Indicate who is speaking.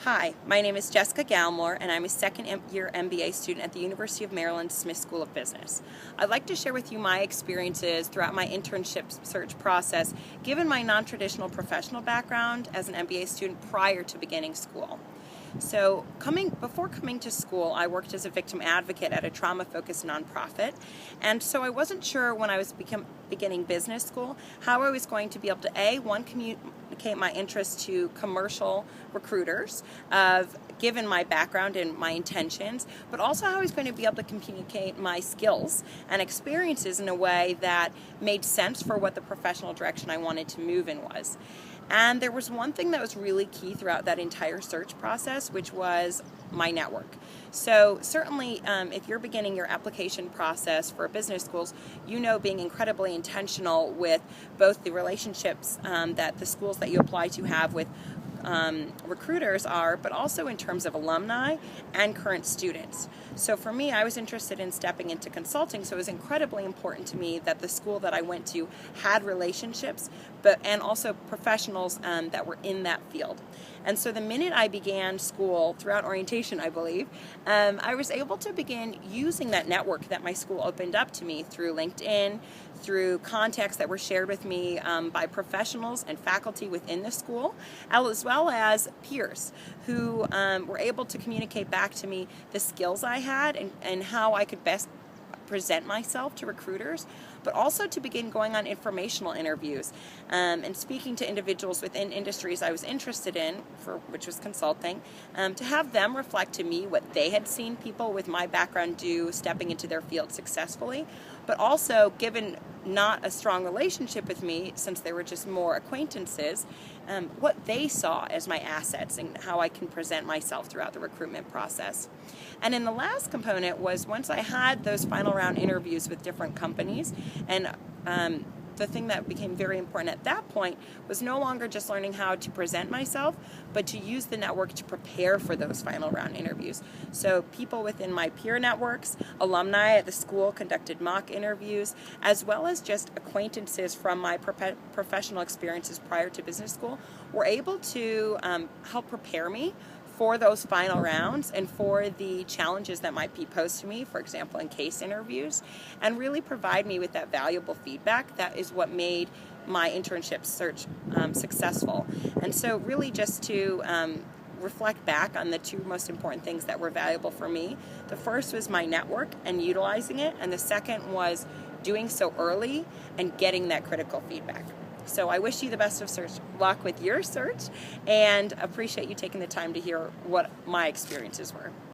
Speaker 1: Hi, my name is Jessica Galmore, and I'm a second-year MBA student at the University of Maryland Smith School of Business. I'd like to share with you my experiences throughout my internship search process, given my non-traditional professional background as an MBA student prior to beginning school. So before coming to school, I worked as a victim advocate at a trauma-focused nonprofit, and so I wasn't sure when I was beginning business school how I was going to be able to communicate my interest to commercial recruiters, given my background and my intentions, but also how I was going to be able to communicate my skills and experiences in a way that made sense for what the professional direction I wanted to move in was. And there was one thing that was really key throughout that entire search process, which was my network. So certainly, if you're beginning your application process for business schools, you know being incredibly intentional with both the relationships that the schools that you apply to have with recruiters are, but also in terms of alumni and current students. So for me, I was interested in stepping into consulting, so it was incredibly important to me that the school that I went to had relationships, and also professionals that were in that field. And so the minute I began school, throughout orientation, I believe, I was able to begin using that network that my school opened up to me through LinkedIn, through contacts that were shared with me by professionals and faculty within the school, as well as peers who were able to communicate back to me the skills I had and how I could best present myself to recruiters, but also to begin going on informational interviews and speaking to individuals within industries I was interested in, which was consulting, to have them reflect to me what they had seen people with my background do stepping into their field successfully, but also, given not a strong relationship with me, since they were just more acquaintances, what they saw as my assets and how I can present myself throughout the recruitment process. And then the last component was once I had those final round interviews with different companies, and the thing that became very important at that point was no longer just learning how to present myself, but to use the network to prepare for those final round interviews. So people within my peer networks, alumni at the school conducted mock interviews, as well as just acquaintances from my professional experiences prior to business school were able to help prepare me for those final rounds and for the challenges that might be posed to me, for example, in case interviews, and really provide me with that valuable feedback that is what made my internship search successful. And so really just to reflect back on the two most important things that were valuable for me. The first was my network and utilizing it, and the second was doing so early and getting that critical feedback. So I wish you the best of luck with your search, and appreciate you taking the time to hear what my experiences were.